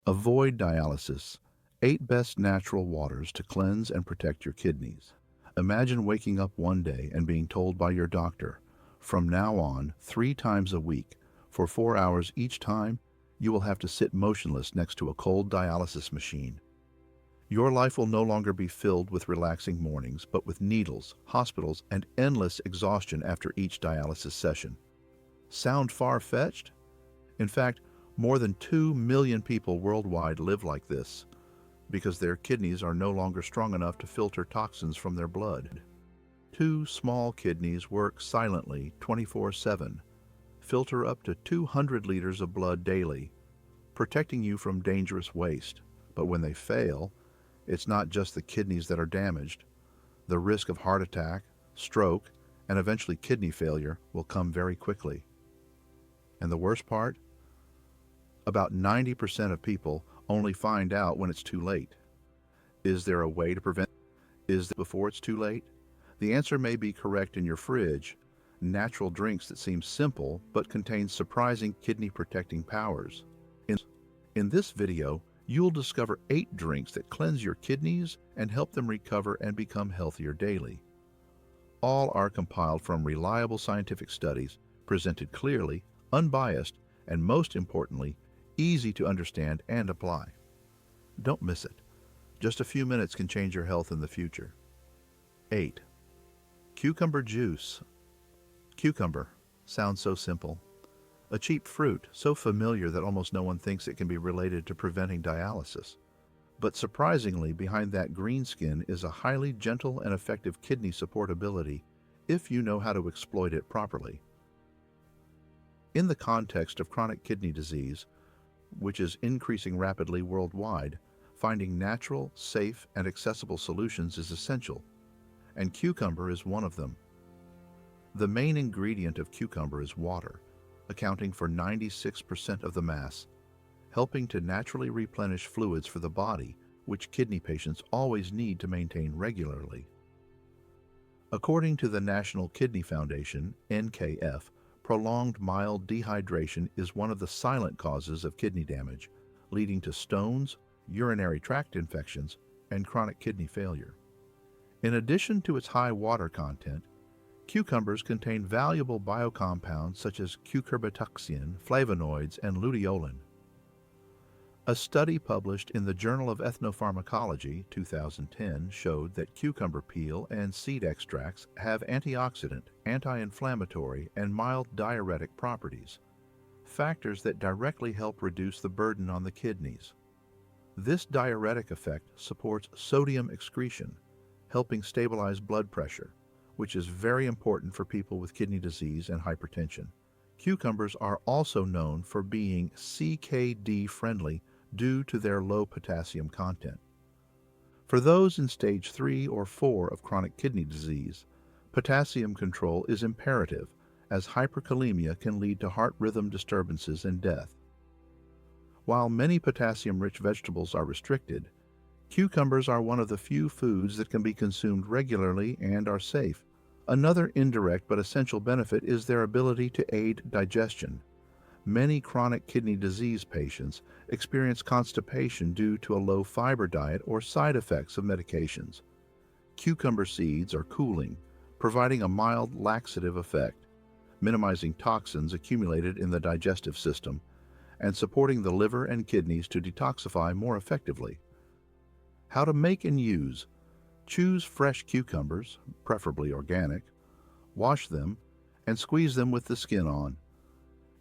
Avoid dialysis. 8 best natural waters to cleanse and protect your kidneys. Imagine waking up one day and being told by your doctor, from now on, 3 times a week, for 4 hours each time, you will have to sit motionless next to a cold dialysis machine. Your life will no longer be filled with relaxing mornings, but with needles, hospitals, and endless exhaustion after each dialysis session. Sound far-fetched? In fact, more than 2 million people worldwide live like this because their kidneys are no longer strong enough to filter toxins from their blood. 2 small kidneys work silently 24/7, filter up to 200 liters of blood daily, protecting you from dangerous waste. But when they fail, it's not just the kidneys that are damaged. The risk of heart attack, stroke, and eventually kidney failure will come very quickly. And the worst part? About 90% of people only find out when it's too late. Is there a way to prevent this before it's too late? The answer may be correct in your fridge, natural drinks that seem simple but contain surprising kidney-protecting powers. In this video, you'll discover 8 drinks that cleanse your kidneys and help them recover and become healthier daily. All are compiled from reliable scientific studies, presented clearly, unbiased, and most importantly, easy to understand and apply. Don't miss it. Just a few minutes can change your health in the future. 8. Cucumber juice. Cucumber sounds so simple. A cheap fruit, so familiar that almost no one thinks it can be related to preventing dialysis. But surprisingly, behind that green skin is a highly gentle and effective kidney support ability if you know how to exploit it properly. In the context of chronic kidney disease, which is increasing rapidly worldwide, finding natural, safe, and accessible solutions is essential, and cucumber is one of them. The main ingredient of cucumber is water, accounting for 96% of the mass, helping to naturally replenish fluids for the body, which kidney patients always need to maintain regularly. According to the National Kidney Foundation, NKF, prolonged mild dehydration is one of the silent causes of kidney damage, leading to stones, urinary tract infections, and chronic kidney failure. In addition to its high water content, cucumbers contain valuable biocompounds such as cucurbitacin, flavonoids, and luteolin. A study published in the Journal of Ethnopharmacology 2010 showed that cucumber peel and seed extracts have antioxidant, anti-inflammatory, and mild diuretic properties, factors that directly help reduce the burden on the kidneys. This diuretic effect supports sodium excretion, helping stabilize blood pressure, which is very important for people with kidney disease and hypertension. Cucumbers are also known for being CKD-friendly due to their low potassium content. For those in stage 3 or 4 of chronic kidney disease, potassium control is imperative, as hyperkalemia can lead to heart rhythm disturbances and death. While many potassium-rich vegetables are restricted, cucumbers are one of the few foods that can be consumed regularly and are safe. Another indirect but essential benefit is their ability to aid digestion. Many chronic kidney disease patients experience constipation due to a low-fiber diet or side effects of medications. Cucumber seeds are cooling, providing a mild laxative effect, minimizing toxins accumulated in the digestive system, and supporting the liver and kidneys to detoxify more effectively. How to make and use. Choose fresh cucumbers, preferably organic, wash them, and squeeze them with the skin on.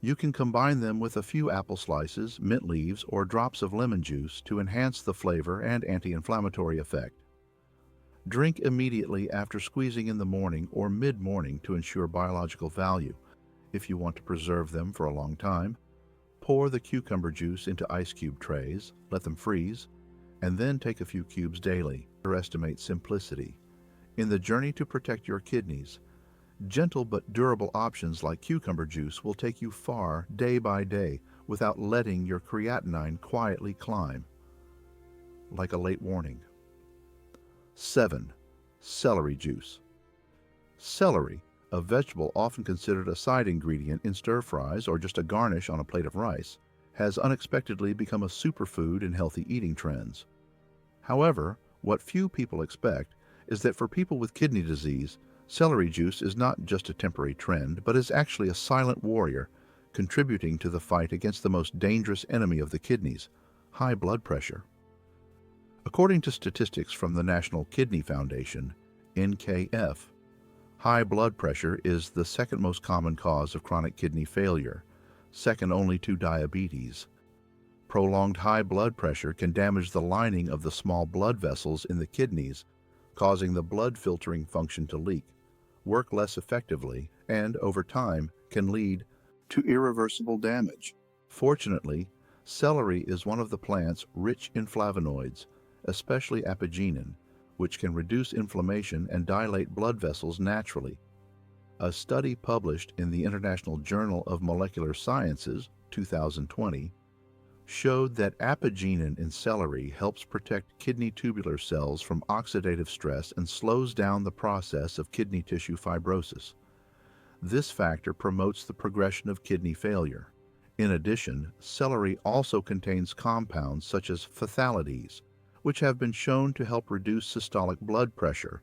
You can combine them with a few apple slices, mint leaves, or drops of lemon juice to enhance the flavor and anti-inflammatory effect. Drink immediately after squeezing in the morning or mid-morning to ensure biological value. If you want to preserve them for a long time, pour the cucumber juice into ice cube trays, let them freeze, and then take a few cubes daily. Underestimate simplicity. In the journey to protect your kidneys, gentle but durable options like cucumber juice will take you far day by day without letting your creatinine quietly climb, like a late warning. 7. Celery juice. Celery, a vegetable often considered a side ingredient in stir-fries or just a garnish on a plate of rice, has unexpectedly become a superfood in healthy eating trends. However, what few people expect is that for people with kidney disease, celery juice is not just a temporary trend, but is actually a silent warrior, contributing to the fight against the most dangerous enemy of the kidneys, high blood pressure. According to statistics from the National Kidney Foundation, NKF, high blood pressure is the second most common cause of chronic kidney failure, second only to diabetes. Prolonged high blood pressure can damage the lining of the small blood vessels in the kidneys, causing the blood filtering function to leak, work less effectively, and, over time, can lead to irreversible damage. Fortunately, celery is one of the plants rich in flavonoids, especially apigenin, which can reduce inflammation and dilate blood vessels naturally. A study published in the International Journal of Molecular Sciences, 2020, showed that apigenin in celery helps protect kidney tubular cells from oxidative stress and slows down the process of kidney tissue fibrosis. This factor promotes the progression of kidney failure. In addition, celery also contains compounds such as phthalides, which have been shown to help reduce systolic blood pressure,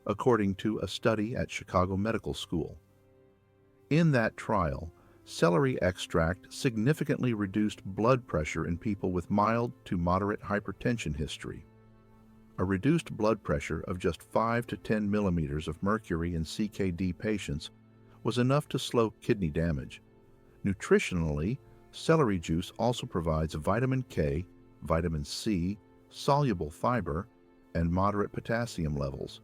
according to a study at Chicago Medical School. In that trial, celery extract significantly reduced blood pressure in people with mild to moderate hypertension history. A reduced blood pressure of just 5 to 10 millimeters of mercury in CKD patients was enough to slow kidney damage. Nutritionally, celery juice also provides vitamin K, vitamin C, soluble fiber, and moderate potassium levels.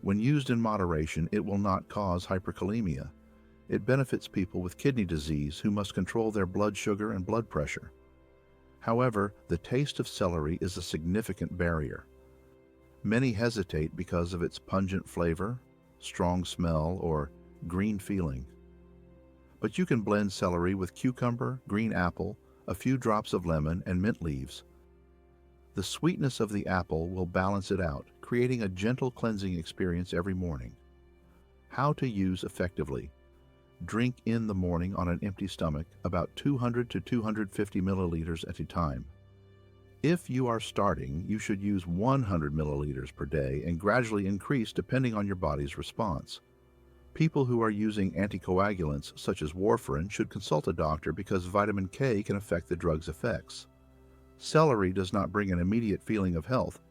When used in moderation, it will not cause hyperkalemia. It benefits people with kidney disease who must control their blood sugar and blood pressure. However, the taste of celery is a significant barrier. Many hesitate because of its pungent flavor, strong smell, or green feeling. But you can blend celery with cucumber, green apple, a few drops of lemon, and mint leaves. The sweetness of the apple will balance it out, creating a gentle cleansing experience every morning. How to use effectively. Drink in the morning on an empty stomach, about 200 to 250 milliliters at a time. If you are starting, you should use 100 milliliters per day and gradually increase depending on your body's response. People who are using anticoagulants such as warfarin should consult a doctor because vitamin K can affect the drug's effects. Celery does not bring an immediate feeling of health,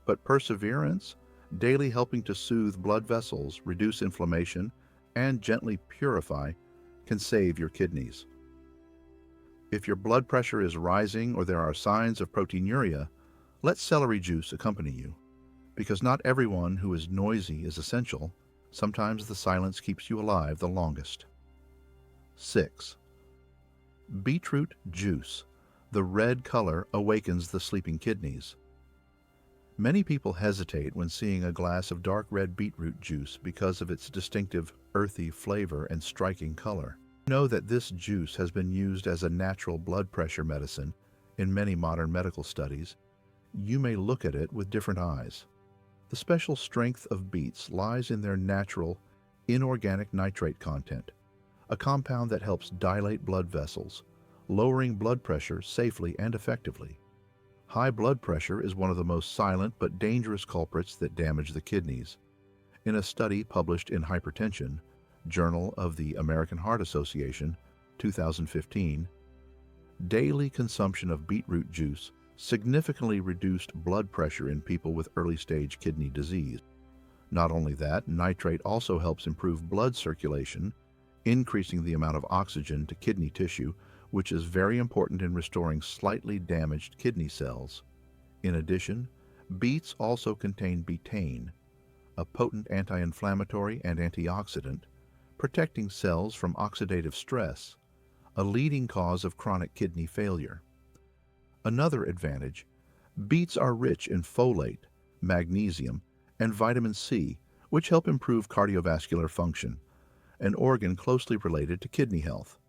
but perseverance, daily helping to soothe blood vessels, reduce inflammation, and gently purify, can save your kidneys. If your blood pressure is rising or there are signs of proteinuria, let celery juice accompany you. Because not everyone who is noisy is essential, sometimes the silence keeps you alive the longest. 6. Beetroot juice. The red color awakens the sleeping kidneys. Many people hesitate when seeing a glass of dark red beetroot juice because of its distinctive, earthy flavor and striking color. Know that this juice has been used as a natural blood pressure medicine in many modern medical studies. You may look at it with different eyes. The special strength of beets lies in their natural, inorganic nitrate content, a compound that helps dilate blood vessels, lowering blood pressure safely and effectively. High blood pressure is one of the most silent but dangerous culprits that damage the kidneys. In a study published in Hypertension, Journal of the American Heart Association, 2015, daily consumption of beetroot juice significantly reduced blood pressure in people with early-stage kidney disease. Not only that, nitrate also helps improve blood circulation, increasing the amount of oxygen to kidney tissue, which is very important in restoring slightly damaged kidney cells. In addition, beets also contain betaine, a potent anti-inflammatory and antioxidant, protecting cells from oxidative stress, a leading cause of chronic kidney failure. Another advantage, beets are rich in folate, magnesium, and vitamin C, which help improve cardiovascular function, an organ closely related to kidney health.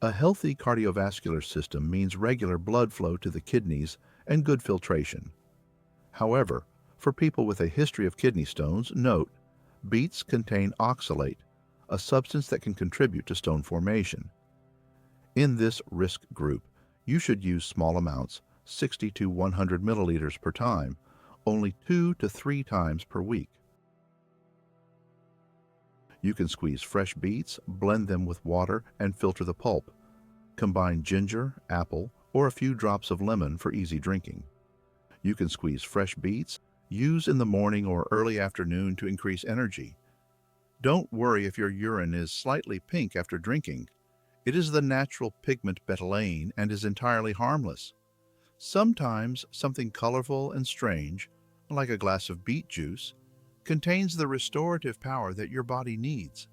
A healthy cardiovascular system means regular blood flow to the kidneys and good filtration. However, for people with a history of kidney stones, note, beets contain oxalate, a substance that can contribute to stone formation. In this risk group, You should use small amounts, 60 to 100 milliliters per time, only 2 to 3 times per week. You can squeeze fresh beets, blend them with water, and filter the pulp. Combine ginger, apple, or a few drops of lemon for easy drinking. You can squeeze fresh beets, use in the morning or early afternoon to increase energy. Don't worry if your urine is slightly pink after drinking. It is the natural pigment betalain and is entirely harmless. Sometimes something colorful and strange, like a glass of beet juice, contains the restorative power that your body needs.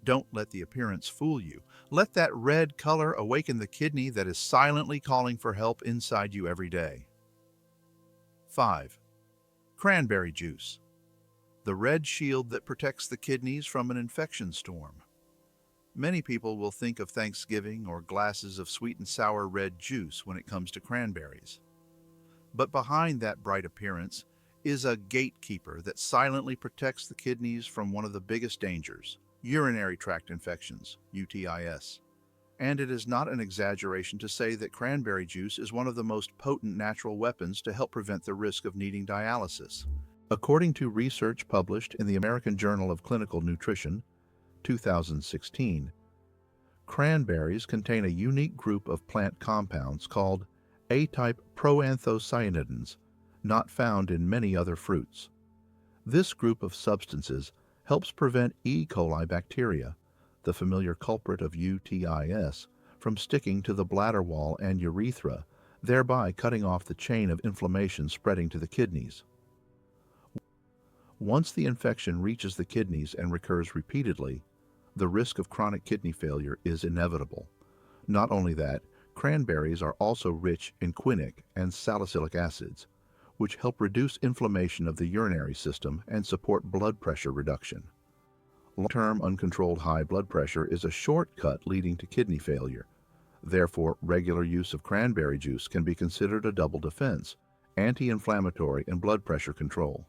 Don't let the appearance fool you. Let that red color awaken the kidney that is silently calling for help inside you every day. 5. Cranberry juice. The red shield that protects the kidneys from an infection storm. Many people will think of Thanksgiving or glasses of sweet and sour red juice when it comes to cranberries. But behind that bright appearance is a gatekeeper that silently protects the kidneys from one of the biggest dangers, urinary tract infections, UTIs. And it is not an exaggeration to say that cranberry juice is one of the most potent natural weapons to help prevent the risk of needing dialysis. According to research published in the American Journal of Clinical Nutrition, 2016, cranberries contain a unique group of plant compounds called A-type proanthocyanidins, not found in many other fruits. This group of substances helps prevent E. coli bacteria, the familiar culprit of UTIs, from sticking to the bladder wall and urethra, thereby cutting off the chain of inflammation spreading to the kidneys. Once the infection reaches the kidneys and recurs repeatedly, the risk of chronic kidney failure is inevitable. Not only that, cranberries are also rich in quinic and salicylic acids, which help reduce inflammation of the urinary system and support blood pressure reduction. Long-term uncontrolled high blood pressure is a shortcut leading to kidney failure. Therefore, regular use of cranberry juice can be considered a double defense, anti-inflammatory and blood pressure control.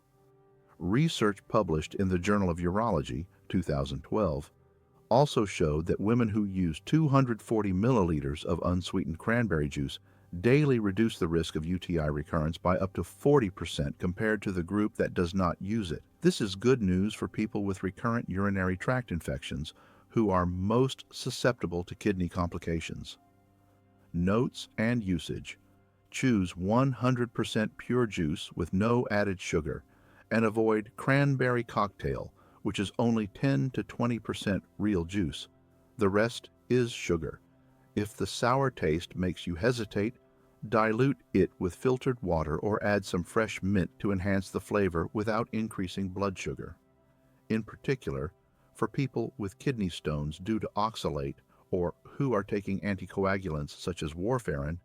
Research published in the Journal of Urology, 2012, also showed that women who use 240 milliliters of unsweetened cranberry juice daily reduce the risk of UTI recurrence by up to 40% compared to the group that does not use it. This is good news for people with recurrent urinary tract infections who are most susceptible to kidney complications. Notes and usage. Choose 100% pure juice with no added sugar, and avoid cranberry cocktail, which is only 10 to 20% real juice. The rest is sugar. If the sour taste makes you hesitate, dilute it with filtered water or add some fresh mint to enhance the flavor without increasing blood sugar. In particular, for people with kidney stones due to oxalate or who are taking anticoagulants such as warfarin,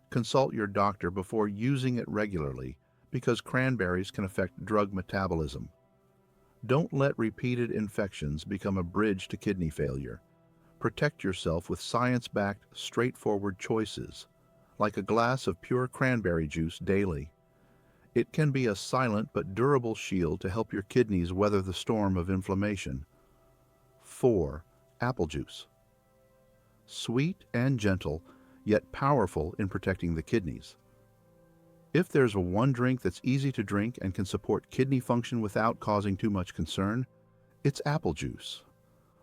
consult your doctor before using it regularly because cranberries can affect drug metabolism. Don't let repeated infections become a bridge to kidney failure. Protect yourself with science-backed, straightforward choices, like a glass of pure cranberry juice daily. It can be a silent but durable shield to help your kidneys weather the storm of inflammation. 4. Apple juice. Sweet and gentle, yet powerful in protecting the kidneys. If there's one drink that's easy to drink and can support kidney function without causing too much concern, it's apple juice.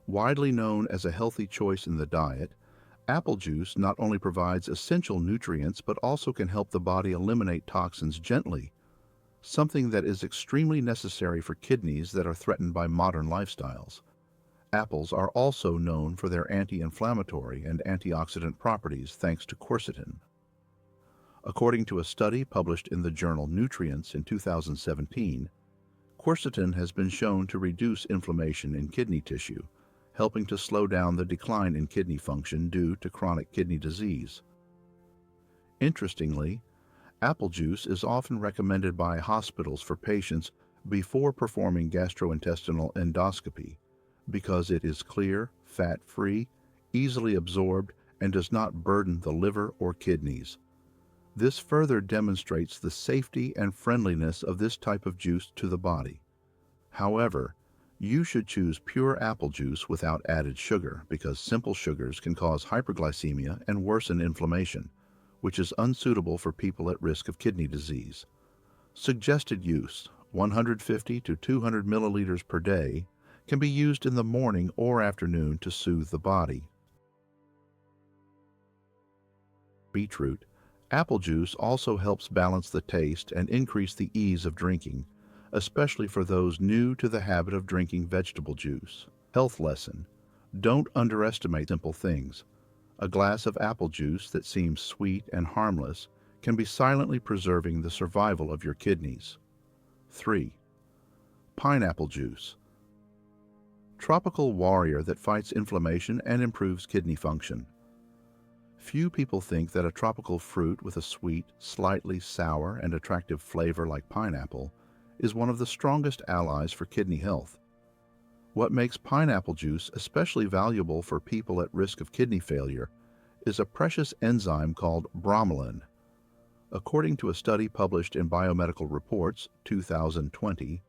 Widely known as a healthy choice in the diet, apple juice not only provides essential nutrients but also can help the body eliminate toxins gently, something that is extremely necessary for kidneys that are threatened by modern lifestyles. Apples are also known for their anti-inflammatory and antioxidant properties thanks to quercetin. According to a study published in the journal Nutrients in 2017, quercetin has been shown to reduce inflammation in kidney tissue, helping to slow down the decline in kidney function due to chronic kidney disease. Interestingly, apple juice is often recommended by hospitals for patients before performing gastrointestinal endoscopy because it is clear, fat-free, easily absorbed, and does not burden the liver or kidneys. This further demonstrates the safety and friendliness of this type of juice to the body. However, you should choose pure apple juice without added sugar because simple sugars can cause hyperglycemia and worsen inflammation, which is unsuitable for people at risk of kidney disease. Suggested use, 150 to 200 milliliters per day, can be used in the morning or afternoon to soothe the body. Beetroot. Apple juice also helps balance the taste and increase the ease of drinking, especially for those new to the habit of drinking vegetable juice. Health lesson. Don't underestimate simple things. A glass of apple juice that seems sweet and harmless can be silently preserving the survival of your kidneys. 3. Pineapple juice. Tropical warrior that fights inflammation and improves kidney function. Few people think that a tropical fruit with a sweet, slightly sour, and attractive flavor like pineapple is one of the strongest allies for kidney health. What makes pineapple juice especially valuable for people at risk of kidney failure is a precious enzyme called bromelain. According to a study published in Biomedical Reports 2020,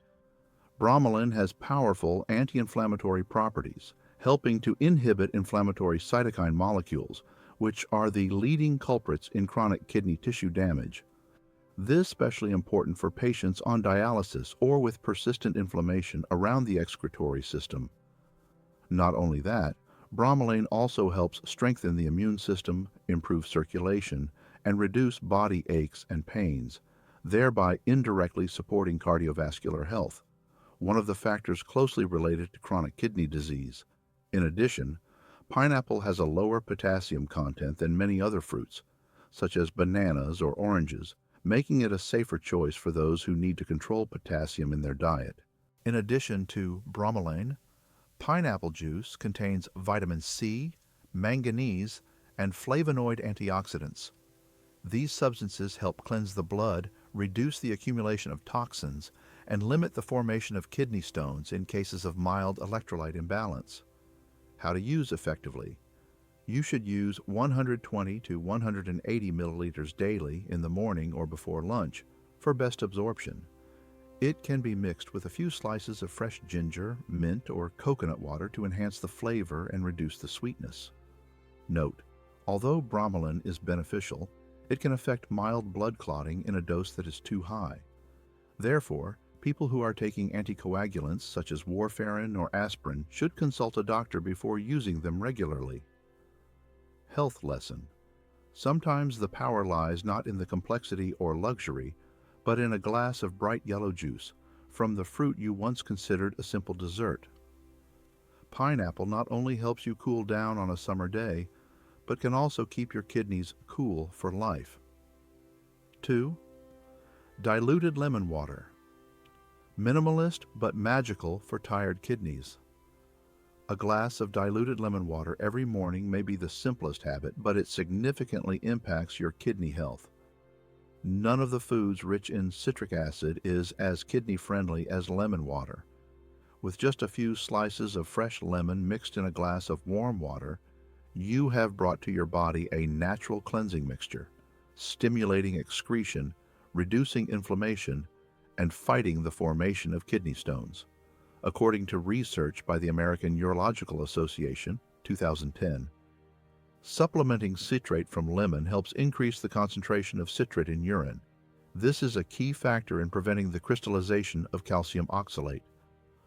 bromelain has powerful anti-inflammatory properties, helping to inhibit inflammatory cytokine molecules, which are the leading culprits in chronic kidney tissue damage. This is especially important for patients on dialysis or with persistent inflammation around the excretory system. Not only that, bromelain also helps strengthen the immune system, improve circulation, and reduce body aches and pains, thereby indirectly supporting cardiovascular health, one of the factors closely related to chronic kidney disease. In addition, pineapple has a lower potassium content than many other fruits, such as bananas or oranges, making it a safer choice for those who need to control potassium in their diet. In addition to bromelain, pineapple juice contains vitamin C, manganese, and flavonoid antioxidants. These substances help cleanse the blood, reduce the accumulation of toxins, and limit the formation of kidney stones in cases of mild electrolyte imbalance. How to use effectively. You should use 120 to 180 milliliters daily in the morning or before lunch for best absorption. It can be mixed with a few slices of fresh ginger, mint, or coconut water to enhance the flavor and reduce the sweetness. Note, although bromelain is beneficial, it can affect mild blood clotting in a dose that is too high. Therefore, people who are taking anticoagulants such as warfarin or aspirin should consult a doctor before using them regularly. Health lesson. Sometimes the power lies not in the complexity or luxury, but in a glass of bright yellow juice from the fruit you once considered a simple dessert. Pineapple not only helps you cool down on a summer day, but can also keep your kidneys cool for life. 2. Diluted lemon water. Minimalist but magical for tired kidneys. A glass of diluted lemon water every morning may be the simplest habit, but it significantly impacts your kidney health. None of the foods rich in citric acid is as kidney-friendly as lemon water. With just a few slices of fresh lemon mixed in a glass of warm water, you have brought to your body a natural cleansing mixture, stimulating excretion, reducing inflammation, and fighting the formation of kidney stones. According to research by the American Urological Association, 2010, supplementing citrate from lemon helps increase the concentration of citrate in urine. This is a key factor in preventing the crystallization of calcium oxalate,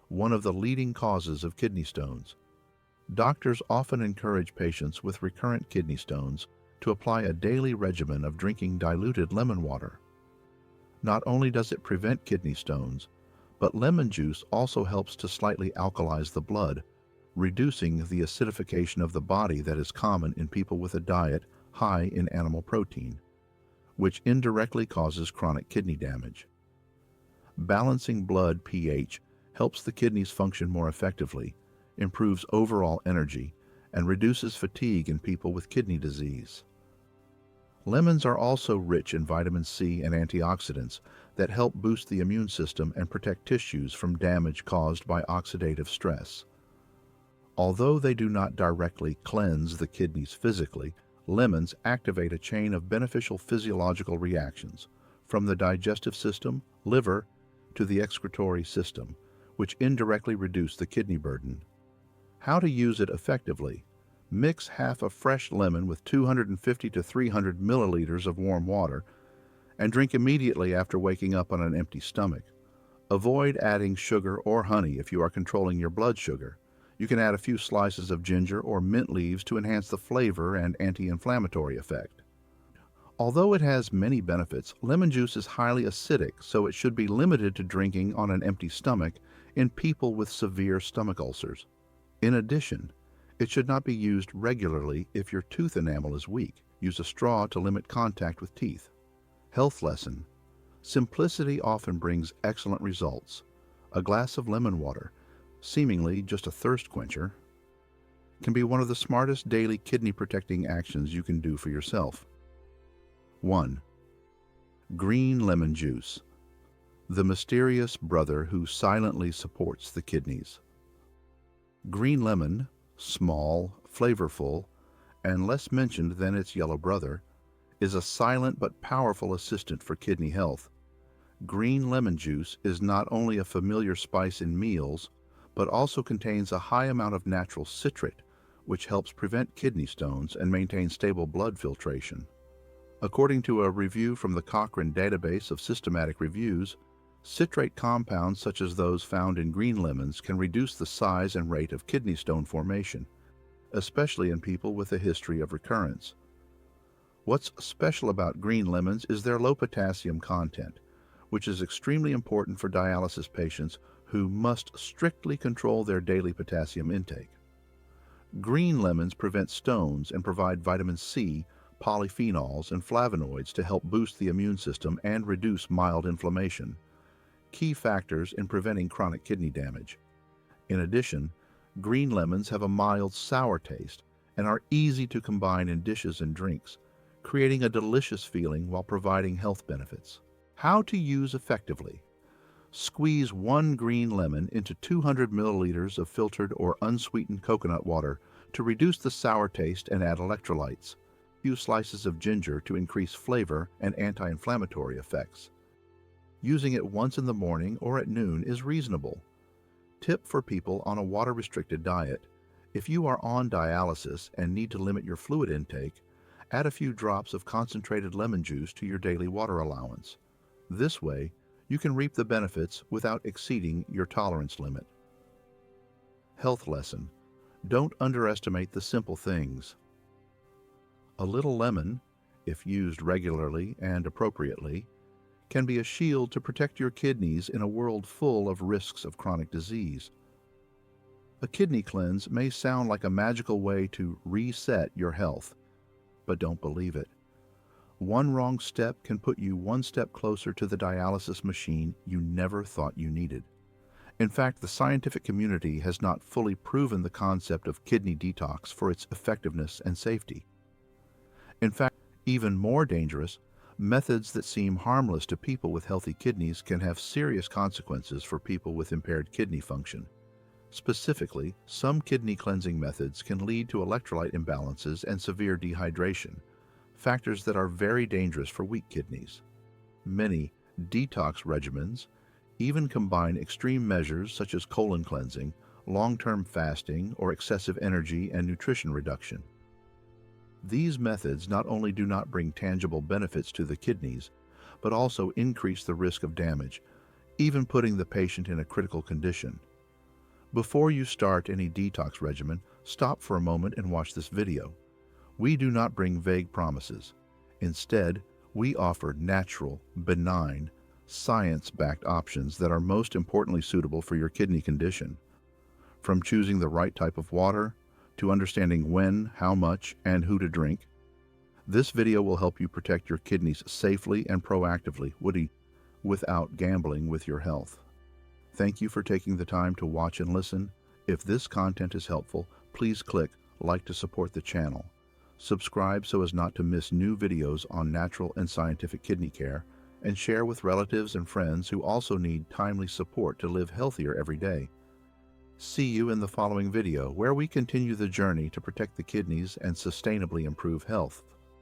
one of the leading causes of kidney stones. Doctors often encourage patients with recurrent kidney stones to apply a daily regimen of drinking diluted lemon water. Not only does it prevent kidney stones, but lemon juice also helps to slightly alkalize the blood, reducing the acidification of the body that is common in people with a diet high in animal protein, which indirectly causes chronic kidney damage. Balancing blood pH helps the kidneys function more effectively, improves overall energy, and reduces fatigue in people with kidney disease. Lemons are also rich in vitamin C and antioxidants that help boost the immune system and protect tissues from damage caused by oxidative stress. Although they do not directly cleanse the kidneys physically, lemons activate a chain of beneficial physiological reactions from the digestive system, liver, to the excretory system, which indirectly reduce the kidney burden. How to use it effectively. Mix half a fresh lemon with 250 to 300 milliliters of warm water and drink immediately after waking up on an empty stomach. Avoid adding sugar or honey if you are controlling your blood sugar. You can add a few slices of ginger or mint leaves to enhance the flavor and anti-inflammatory effect. Although it has many benefits, lemon juice is highly acidic, so it should be limited to drinking on an empty stomach in people with severe stomach ulcers. In addition, it should not be used regularly if your tooth enamel is weak. Use a straw to limit contact with teeth. Health lesson: simplicity often brings excellent results. A glass of lemon water, seemingly just a thirst quencher, can be one of the smartest daily kidney protecting actions you can do for yourself. 1. Green lemon juice, the mysterious brother who silently supports the kidneys. Green lemon, small, flavorful, and less mentioned than its yellow brother, is a silent but powerful assistant for kidney health. Green lemon juice is not only a familiar spice in meals, but also contains a high amount of natural citrate, which helps prevent kidney stones and maintain stable blood filtration. According to a review from the Cochrane database of systematic reviews, citrate compounds such as those found in green lemons can reduce the size and rate of kidney stone formation, especially in people with a history of recurrence. What's special about green lemons is their low potassium content, which is extremely important for dialysis patients who must strictly control their daily potassium intake. Green lemons prevent stones and provide vitamin C, polyphenols, and flavonoids to help boost the immune system and reduce mild inflammation, key factors in preventing chronic kidney damage. In addition, green lemons have a mild sour taste and are easy to combine in dishes and drinks, creating a delicious feeling while providing health benefits. How to use effectively. Squeeze 1 green lemon into 200 milliliters of filtered or unsweetened coconut water to reduce the sour taste and add electrolytes. Few slices of ginger to increase flavor and anti-inflammatory effects. Using it once in the morning or at noon is reasonable. Tip for people on a water-restricted diet: if you are on dialysis and need to limit your fluid intake, add a few drops of concentrated lemon juice to your daily water allowance. This way, you can reap the benefits without exceeding your tolerance limit. Health lesson: don't underestimate the simple things. A little lemon, if used regularly and appropriately, can be a shield to protect your kidneys in a world full of risks of chronic disease. A kidney cleanse may sound like a magical way to reset your health, but don't believe it. One wrong step can put you one step closer to the dialysis machine you never thought you needed. In fact, the scientific community has not fully proven the concept of kidney detox for its effectiveness and safety. In fact, even more dangerous, methods that seem harmless to people with healthy kidneys can have serious consequences for people with impaired kidney function. Specifically, some kidney cleansing methods can lead to electrolyte imbalances and severe dehydration, factors that are very dangerous for weak kidneys. Many detox regimens even combine extreme measures such as colon cleansing, long-term fasting, or excessive energy and nutrition reduction. These methods not only do not bring tangible benefits to the kidneys, but also increase the risk of damage, even putting the patient in a critical condition. Before you start any detox regimen, stop for a moment and watch this video. We do not bring vague promises. Instead, we offer natural, benign, science-backed options that are most importantly suitable for your kidney condition. From choosing the right type of water, to understanding when, how much, and who to drink, this video will help you protect your kidneys safely and proactively, without gambling with your health. Thank you for taking the time to watch and listen. If this content is helpful, please click like to support the channel. Subscribe so as not to miss new videos on natural and scientific kidney care, and share with relatives and friends who also need timely support to live healthier every day. See you in the following video, where we continue the journey to protect the kidneys and sustainably improve health.